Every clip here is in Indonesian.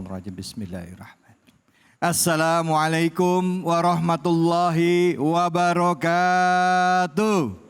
Minasyaitonirrajim. Bismillahirrahmanirrahim. Assalamualaikum warahmatullahi wabarakatuh.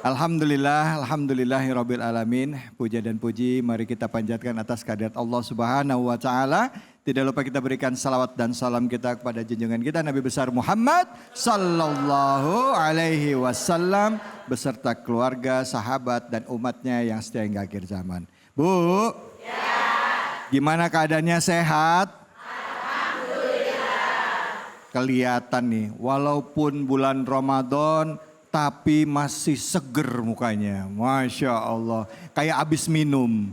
Alhamdulillahirabbil alamin. Puja dan puji mari kita panjatkan atas kehadirat Allah Subhanahu wa taala. Tidak lupa kita berikan salawat dan salam kita kepada junjungan kita Nabi besar Muhammad sallallahu alaihi wasallam beserta keluarga, sahabat dan umatnya yang setia hingga akhir zaman. Bu, ya. Gimana keadaannya, sehat? Alhamdulillah. Kelihatan nih, walaupun bulan Ramadan tapi masih seger mukanya. Masya Allah. Kayak abis minum.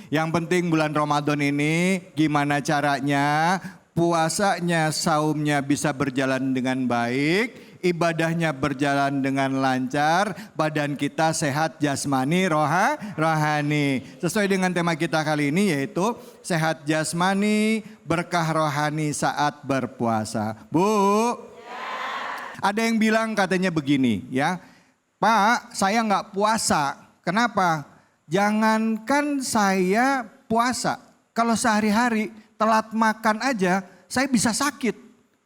Yang penting bulan Ramadan ini gimana caranya puasanya, saumnya bisa berjalan dengan baik. Ibadahnya berjalan dengan lancar. Badan kita sehat jasmani, rohani. Sesuai dengan tema kita kali ini yaitu sehat jasmani, berkah rohani saat berpuasa. Bu. Ada yang bilang katanya begini ya, Pak saya nggak puasa, kenapa? Jangankan saya puasa, kalau sehari-hari telat makan aja saya bisa sakit.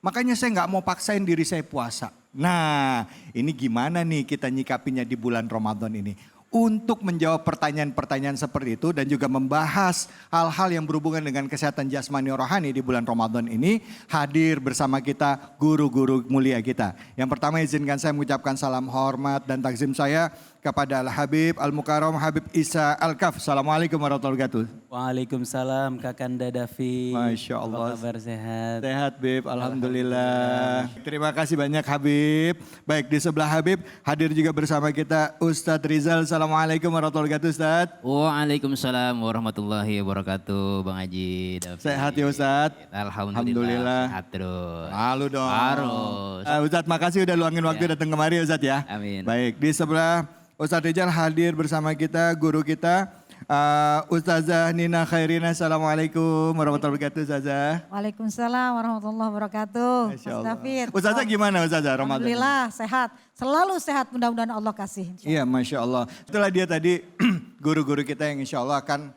Makanya saya nggak mau paksain diri saya puasa. Nah ini gimana nih kita nyikapinya di bulan Ramadan ini? Untuk menjawab pertanyaan-pertanyaan seperti itu dan juga membahas hal-hal yang berhubungan dengan kesehatan jasmani rohani di bulan Ramadan ini, hadir bersama kita guru-guru mulia kita. Yang pertama izinkan saya mengucapkan salam hormat dan takzim saya kepada Al-Habib Al-Mukarram Habib Isa Al-Kaf. Assalamualaikum warahmatullahi wabarakatuh. Waalaikumsalam Kakanda Davi. Masya Allah. Apa kabar, sehat? Sehat Bib, Alhamdulillah. Terima kasih banyak Habib. Baik, di sebelah Habib hadir juga bersama kita Ustadz Rizal. Assalamualaikum warahmatullahi wabarakatuh Ustadz. Waalaikumsalam warahmatullahi wabarakatuh Bang Haji Davi. Sehat ya Ustadz? Alhamdulillah. Sehat terus. Malu dong. Harus. Ustadz makasih udah luangin waktu datang kemari Ustadz ya. Amin. Baik, di sebelah Ustadz Rizal hadir bersama kita guru kita Ustazah Nina Khairina. Assalamualaikum warahmatullahi wabarakatuh Ustazah. Waalaikumsalam warahmatullahi wabarakatuh. Masya Allah. David. Ustazah gimana Ustazah Ramadan? Alhamdulillah sehat, selalu sehat, mudah-mudahan Allah kasih. Iya Masya Allah. Itulah dia tadi guru-guru kita yang insya Allah akan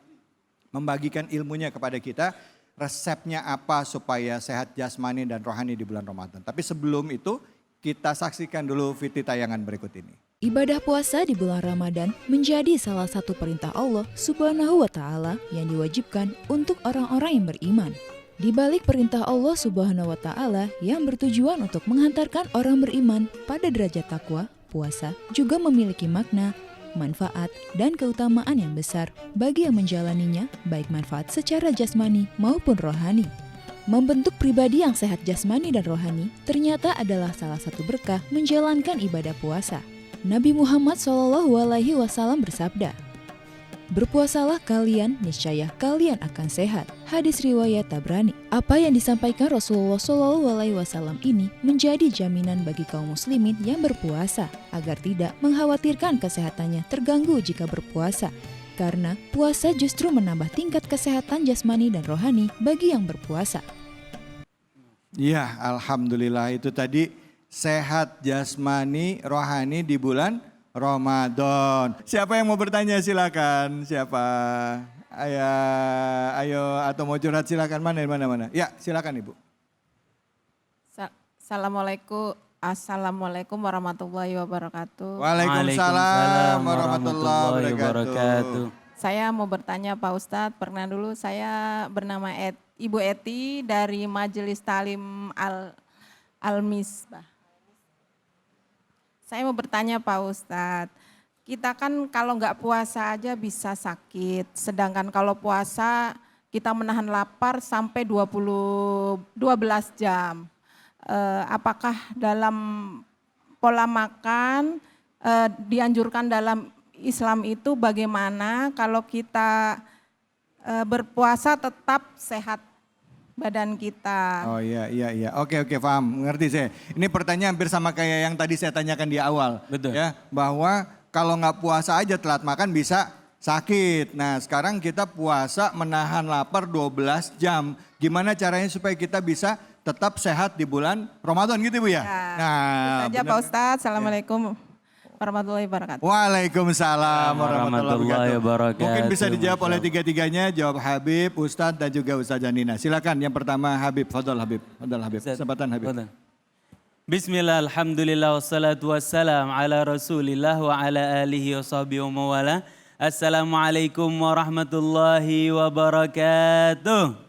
membagikan ilmunya kepada kita. Resepnya apa supaya sehat jasmani dan rohani di bulan Ramadan. Tapi sebelum itu kita saksikan dulu video tayangan berikut ini. Ibadah puasa di bulan Ramadan menjadi salah satu perintah Allah Subhanahu wa Ta'ala yang diwajibkan untuk orang-orang yang beriman. Di balik perintah Allah Subhanahu wa Ta'ala yang bertujuan untuk menghantarkan orang beriman pada derajat takwa, puasa juga memiliki makna, manfaat, dan keutamaan yang besar bagi yang menjalaninya, baik manfaat secara jasmani maupun rohani. Membentuk pribadi yang sehat jasmani dan rohani ternyata adalah salah satu berkah menjalankan ibadah puasa. Nabi Muhammad SAW bersabda, "Berpuasalah kalian, niscaya kalian akan sehat." Hadis riwayat Tabrani. Apa yang disampaikan Rasulullah SAW ini menjadi jaminan bagi kaum muslimin yang berpuasa agar tidak mengkhawatirkan kesehatannya terganggu jika berpuasa. Karena puasa justru menambah tingkat kesehatan jasmani dan rohani bagi yang berpuasa. Iya, alhamdulillah itu tadi sehat jasmani rohani di bulan Ramadan. Siapa yang mau bertanya silakan. Siapa? Ayo atau mau curhat silakan, mana. Ya, silakan Ibu. Assalamualaikum warahmatullahi wabarakatuh. Waalaikumsalam warahmatullahi wabarakatuh. Saya mau bertanya Pak Ustadz, pernah dulu saya bernama Ibu Eti dari Majelis Talim Al-Misbah. Saya mau bertanya Pak Ustadz, kita kan kalau nggak puasa aja bisa sakit, sedangkan kalau puasa kita menahan lapar sampai 12 jam. Apakah dalam pola makan dianjurkan dalam Islam itu bagaimana kalau kita berpuasa tetap sehat badan kita? Oh iya. Oke, paham. Ngerti saya. Ini pertanyaan hampir sama kayak yang tadi saya tanyakan di awal. Betul. Ya, bahwa kalau nggak puasa aja telat makan bisa sakit. Nah sekarang kita puasa menahan lapar 12 jam. Gimana caranya supaya kita bisa tetap sehat di bulan Ramadan gitu Bu ya? Nah, itu saja Pak Ustadz. Assalamualaikum. warahmatullahi wabarakatuh. Waalaikumsalam warahmatullahi Warahmatullahi wabarakatuh. wabarakatuh. Mungkin bisa dijawab Masya oleh Allah. tiga-tiganya, jawab Habib, Ustadz dan juga Ustazah Nina. Silakan yang pertama Habib, Fadol Habib. Fadol Habib, Ustaz, kesempatan Habib. fadal. Bismillah, alhamdulillah, wassalatu wassalam ala rasulillah wa ala alihi wa sahbihi wa mawala. Assalamualaikum warahmatullahi wabarakatuh.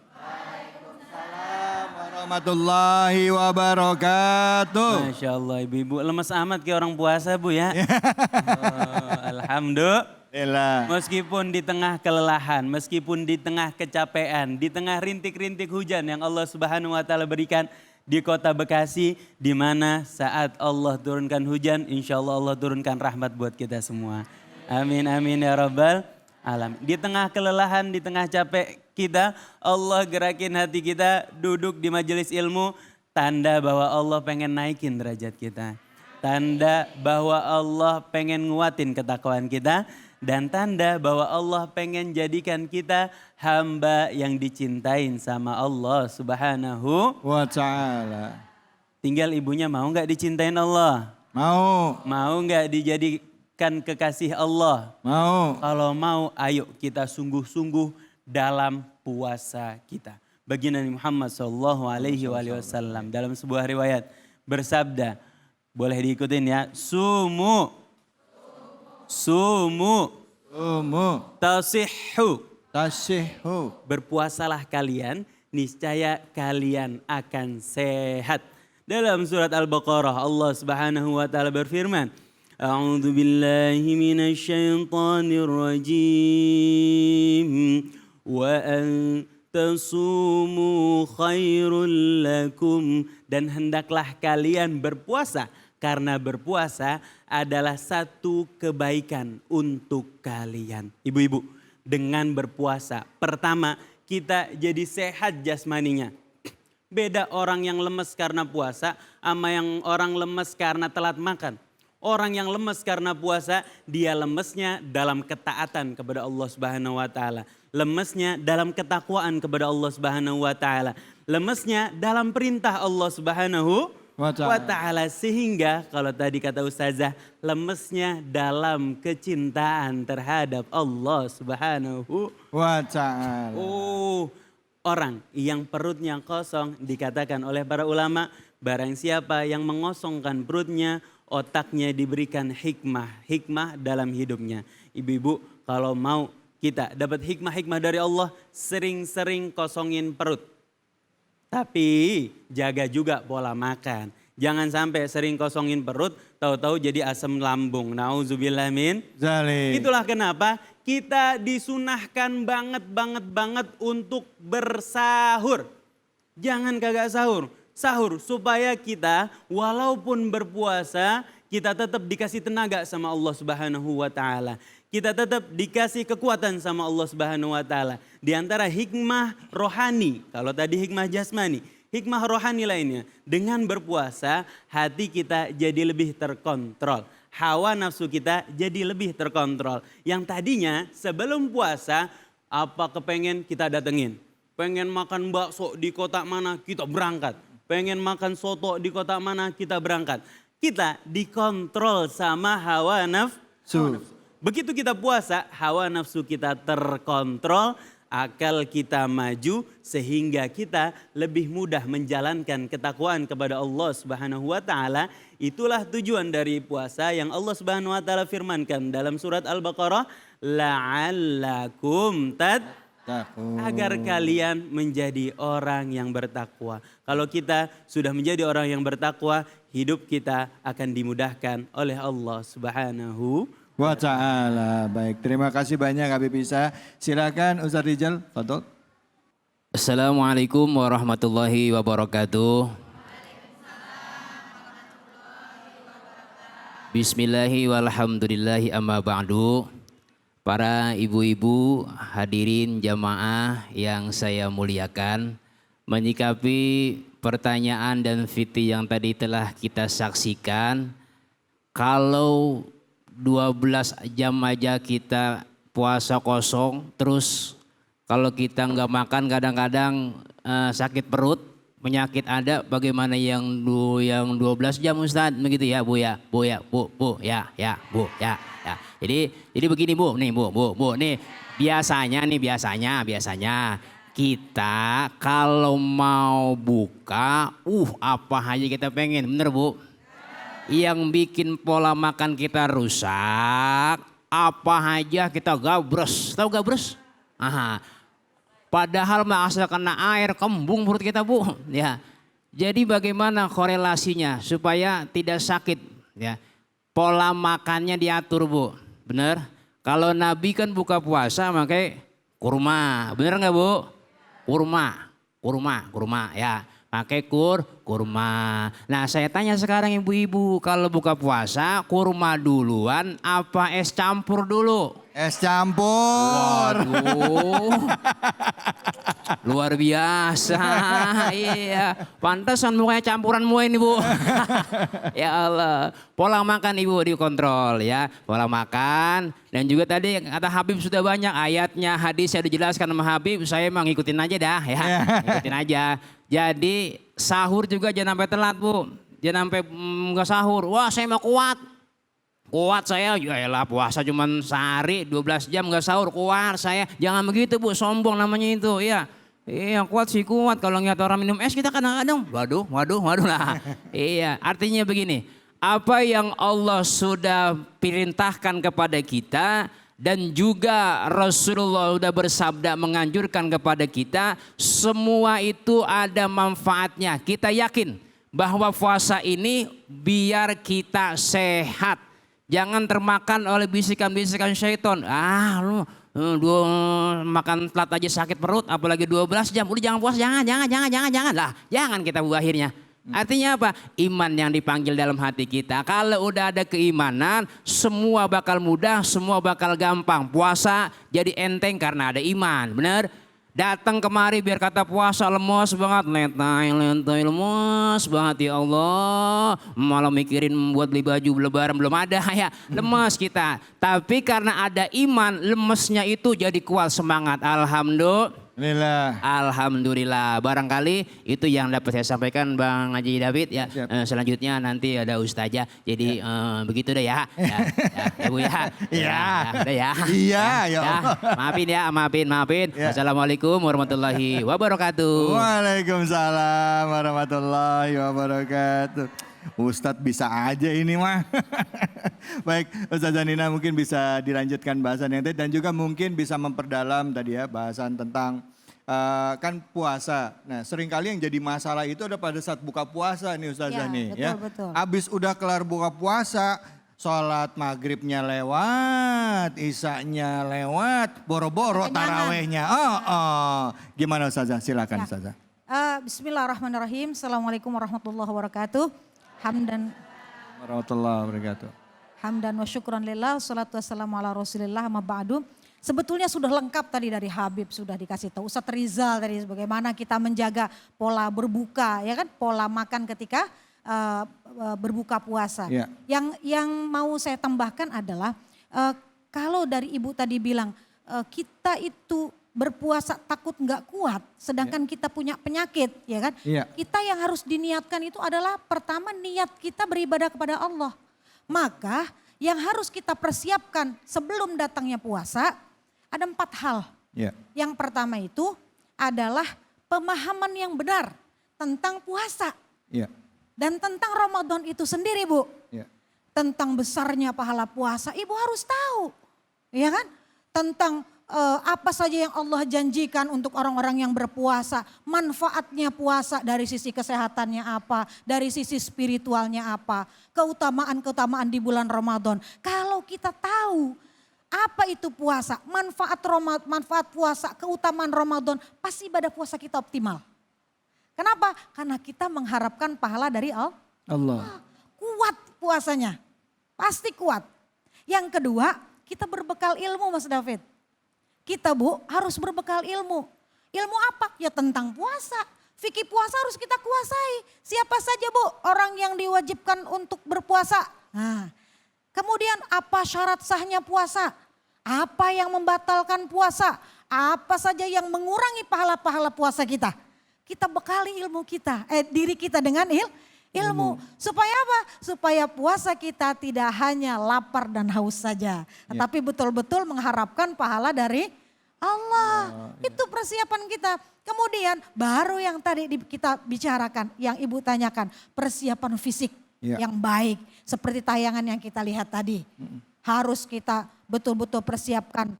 Warahmatullahi wabarakatuh. Masya Allah, ibu-ibu lemes amat kayak orang puasa bu ya. Oh, alhamdulillah. Meskipun di tengah kelelahan, meskipun di tengah kecapean, di tengah rintik-rintik hujan yang Allah Subhanahu wa taala berikan di kota Bekasi, di mana saat Allah turunkan hujan, insya Allah Allah turunkan rahmat buat kita semua. Amin amin ya rabbal alamin. Di tengah kelelahan, di tengah capek kita, Allah gerakin hati kita duduk di majelis ilmu, tanda bahwa Allah pengen naikin derajat kita. Tanda bahwa Allah pengen nguatin ketakwaan kita. Dan tanda bahwa Allah pengen jadikan kita hamba yang dicintain sama Allah Subhanahu Wa ta'ala. Tinggal ibunya mau nggak dicintain Allah? Mau, Mau nggak dijadikan kekasih Allah? mau. Kalau mau, ayo kita sungguh-sungguh dalam puasa kita. Baginda Nabi Muhammad SAW dalam sebuah riwayat bersabda, boleh diikutin ya, sumu, tasihhu, Tasihhu. berpuasalah kalian, niscaya kalian akan sehat. Dalam surat Al-Baqarah Allah Subhanahu wa taala berfirman, A'udzu billahi minasy syaithanir rajim. Wa an tasumu khairul lakum, dan hendaklah kalian berpuasa karena berpuasa adalah satu kebaikan untuk kalian. Ibu-ibu, dengan berpuasa pertama kita jadi sehat jasmaninya. Beda orang yang lemes karena puasa sama yang orang lemes karena telat makan. Orang yang lemes karena puasa, dia lemesnya dalam ketaatan kepada Allah Subhanahu wa taala. Lemesnya dalam ketakwaan kepada Allah Subhanahu wa taala. Lemesnya dalam perintah Allah Subhanahu wa taala. Sehingga kalau tadi kata Ustazah, lemesnya dalam kecintaan terhadap Allah Subhanahu Wa ta'ala. Oh, orang yang perutnya kosong dikatakan oleh para ulama, barang siapa yang mengosongkan perutnya, otaknya diberikan hikmah, hikmah dalam hidupnya. Ibu-ibu, kalau mau kita dapat hikmah-hikmah dari Allah, sering-sering kosongin perut. Tapi jaga juga pola makan. Jangan sampai sering kosongin perut, tahu-tahu jadi asam lambung. Nauzubillah min Zalik. Itulah kenapa kita disunahkan banget untuk bersahur. Jangan kagak sahur. Sahur supaya kita walaupun berpuasa kita tetap dikasih tenaga sama Allah Subhanahu wa taala. Kita tetap dikasih kekuatan sama Allah Subhanahu wa taala. Di antara hikmah rohani, kalau tadi hikmah jasmani, hikmah rohani lainnya, dengan berpuasa hati kita jadi lebih terkontrol. Hawa nafsu kita jadi lebih terkontrol. Yang tadinya sebelum puasa apa kepengen kita datengin. Pengen makan bakso di kota mana kita berangkat. Pengen makan soto di kota mana kita berangkat. Kita dikontrol sama hawa nafsu. Begitu kita puasa, hawa nafsu kita terkontrol, akal kita maju sehingga kita lebih mudah menjalankan ketakwaan kepada Allah Subhanahu wa taala. Itulah tujuan dari puasa yang Allah Subhanahu wa taala firmankan dalam surat Al-Baqarah, la'allakum agar kalian menjadi orang yang bertakwa. Kalau kita sudah menjadi orang yang bertakwa, hidup kita akan dimudahkan oleh Allah Subhanahu wa ta'ala. Baik, terima kasih banyak Habib Isa. Silakan Ustaz Rizal, fadhol. Assalamualaikum warahmatullahi wabarakatuh. Bismillahi walhamdulillahi amma ba'du. Para ibu-ibu hadirin jamaah yang saya muliakan, menyikapi pertanyaan dan fitih yang tadi telah kita saksikan, kalau 12 jam aja kita puasa kosong, terus kalau kita nggak makan kadang-kadang sakit perut, penyakit ada, bagaimana yang 12 jam Ustadz, begitu ya Bu ya, Bu ya, Bu ya, Bu ya. Jadi begini Bu, nih Bu, nih biasanya kita kalau mau buka, apa aja kita pengen, bener Bu? Yang bikin pola makan kita rusak, apa aja kita gabres, tahu gabres? Aha. Padahal asal kena air kembung perut kita Bu, ya. Jadi bagaimana korelasinya supaya tidak sakit, ya? Pola makannya diatur Bu, bener? Kalau Nabi kan buka puasa pakai kurma, bener nggak Bu? Kurma, ya. Pakai kurma. Nah saya tanya sekarang ibu-ibu, kalau buka puasa kurma duluan apa es campur dulu? Es campur. Waduh, luar biasa. Iya, pantasan mukanya campuran semua ini Bu. Ya Allah, pola makan Ibu dikontrol ya, pola makan. Dan juga tadi kata Habib sudah banyak ayatnya, hadisnya dijelaskan sama Habib. Saya emang ngikutin aja dah ya, ngikutin aja. Jadi sahur juga jangan sampai telat Bu, jangan sampai nggak sahur. Wah saya mau kuat saya, yaelah puasa cuman sehari 12 jam nggak sahur, kuat saya. Jangan begitu Bu, sombong namanya itu ya. Iya kuat sih kuat, kalau ngeliat orang minum es kita kadang-kadang waduh lah. Iya artinya begini, apa yang Allah sudah perintahkan kepada kita dan juga Rasulullah sudah bersabda menganjurkan kepada kita, semua itu ada manfaatnya. Kita yakin bahwa puasa ini biar kita sehat. Jangan termakan oleh bisikan-bisikan syaitan. Lu makan telat aja sakit perut, apalagi 12 jam. Udah jangan puasa, jangan lah. Jangan kita buat akhirnya. Artinya apa? Iman yang dipanggil dalam hati kita. Kalau udah ada keimanan, semua bakal mudah, semua bakal gampang. Puasa jadi enteng karena ada iman, bener? Datang kemari biar kata puasa lemes banget, lentai lemes banget ya Allah. Malah mikirin buat beli baju lebaran belum ada ya, lemes kita. Tapi karena ada iman, lemesnya itu jadi kuat semangat. Alhamdulillah. Barangkali itu yang dapat saya sampaikan Bang Haji David ya. Selanjutnya nanti ada Ustazah. Jadi begitu deh ya. Ya Bu ya. Iya. Maafin. Assalamualaikum warahmatullahi wabarakatuh. Waalaikumsalam warahmatullahi wabarakatuh. Ustadz bisa aja ini mah. Baik, Ustazah Nina mungkin bisa dilanjutkan bahasan yang tadi dan juga mungkin bisa memperdalam tadi ya bahasan tentang kan puasa. Nah, seringkali yang jadi masalah itu ada pada saat buka puasa nih Ustazah nih ya. Betul. Abis udah kelar buka puasa, sholat maghribnya lewat, isanya lewat, boro-boro tarawehnya. Gimana Ustazah? Silakan Ustazah. Bismillahirrahmanirrahim. Assalamualaikum warahmatullahi wabarakatuh. Hamdan wa syukran lillah, salatu wassalamu ala rasulillah, amma ba'du. Sebetulnya sudah lengkap tadi dari Habib, sudah dikasih tahu Ustadz Rizal tadi bagaimana kita menjaga pola berbuka, ya kan, pola makan ketika berbuka puasa. Ya. Yang mau saya tambahkan adalah kalau dari Ibu tadi bilang kita itu berpuasa takut nggak kuat, sedangkan kita punya penyakit, ya kan? Ya. Kita yang harus diniatkan itu adalah pertama niat kita beribadah kepada Allah. Maka yang harus kita persiapkan sebelum datangnya puasa ada 4 hal. Ya. Yang pertama itu adalah pemahaman yang benar tentang puasa Ya. dan tentang Ramadan itu sendiri, Bu. Ya. Tentang besarnya pahala puasa, Ibu harus tahu, ya kan? Tentang apa saja yang Allah janjikan untuk orang-orang yang berpuasa, manfaatnya puasa dari sisi kesehatannya apa, dari sisi spiritualnya apa, keutamaan-keutamaan di bulan Ramadan. Kalau kita tahu apa itu puasa, manfaat puasa, keutamaan Ramadan, pasti ibadah puasa kita optimal. Kenapa? Karena kita mengharapkan pahala dari Allah. Kuat puasanya, pasti kuat. Yang kedua, kita berbekal ilmu Mas David. Kita Bu harus berbekal ilmu. Ilmu apa? Ya tentang puasa. Fikih puasa harus kita kuasai. Siapa saja Bu orang yang diwajibkan untuk berpuasa. Nah, kemudian apa syarat sahnya puasa? Apa yang membatalkan puasa? Apa saja yang mengurangi pahala-pahala puasa kita? kita bekali diri kita dengan ilmu. Supaya apa? Supaya puasa kita tidak hanya lapar dan haus saja. Tetapi betul-betul mengharapkan pahala dari Allah. Itu persiapan kita. Kemudian baru yang tadi kita bicarakan, yang Ibu tanyakan, persiapan fisik yang baik. Seperti tayangan yang kita lihat tadi. Harus kita betul-betul persiapkan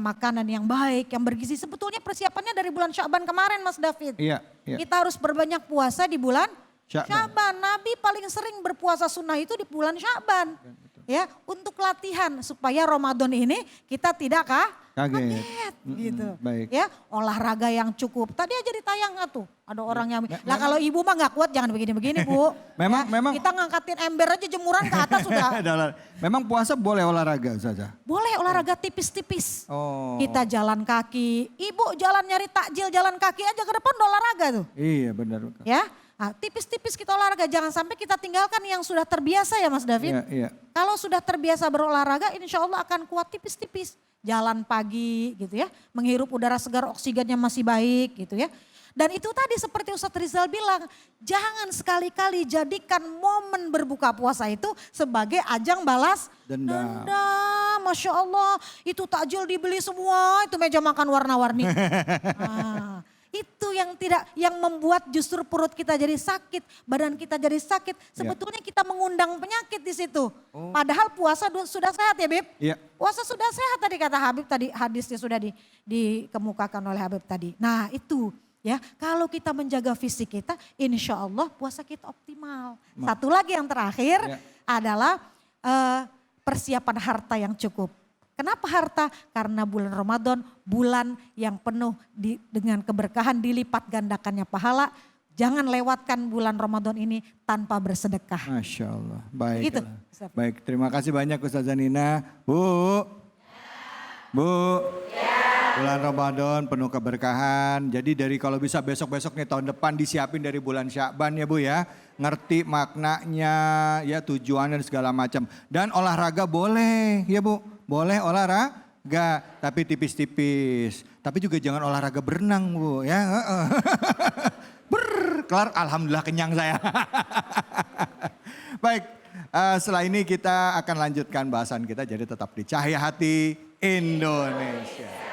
makanan yang baik, yang bergizi. Sebetulnya persiapannya dari bulan Sya'ban kemarin Mas David. Kita harus berbanyak puasa di bulan Sya'ban. Nabi paling sering berpuasa sunnah itu di bulan Sya'ban. Ya, untuk latihan supaya Ramadan ini kita tidak kaget gitu. Baik. Ya, olahraga yang cukup. Tadi aja ditayang tuh, ada orang yang lah kalau ibu mah nggak kuat jangan begini-begini Bu. Memang kita ngangkatin ember aja jemuran ke atas sudah. Memang puasa boleh olahraga saja. Boleh olahraga tipis-tipis. Oh. Kita jalan kaki. Ibu jalan nyari takjil jalan kaki aja ke depan udah olahraga tuh. Iya benar. Ya. Nah, tipis-tipis kita olahraga, jangan sampai kita tinggalkan yang sudah terbiasa ya Mas David. Iya. Kalau sudah terbiasa berolahraga insya Allah akan kuat tipis-tipis. Jalan pagi gitu ya, menghirup udara segar oksigennya masih baik gitu ya. Dan itu tadi seperti Ustadz Rizal bilang, jangan sekali-kali jadikan momen berbuka puasa itu sebagai ajang balas dendam. Masya Allah, itu takjil dibeli semua, itu meja makan warna-warni. Nah, itu yang membuat justru perut kita jadi sakit, badan kita jadi sakit. Sebetulnya kita mengundang penyakit di situ. Padahal puasa sudah sehat ya Bib? Iya. Puasa sudah sehat tadi kata Habib tadi, hadisnya sudah dikemukakan oleh Habib tadi. Nah itu ya, kalau kita menjaga fisik kita, insya Allah puasa kita optimal. Satu lagi yang terakhir adalah persiapan harta yang cukup. Kenapa harta? Karena bulan Ramadan, bulan yang penuh dengan keberkahan, dilipat gandakannya pahala. Jangan lewatkan bulan Ramadan ini tanpa bersedekah. Masya Allah, baik. Gitu. Baik, terima kasih banyak Ustazah Nina. Bu. Bulan Ramadan penuh keberkahan. Jadi dari kalau bisa besok-besok nih tahun depan disiapin dari bulan Sya'ban ya Bu ya. Ngerti maknanya, ya tujuan dan segala macam. Dan olahraga boleh ya Bu. Boleh olahraga tapi tipis-tipis. Tapi juga jangan olahraga berenang Bu ya. Kelar alhamdulillah kenyang saya. Baik, setelah ini kita akan lanjutkan bahasan kita, jadi tetap di Cahaya Hati Indonesia.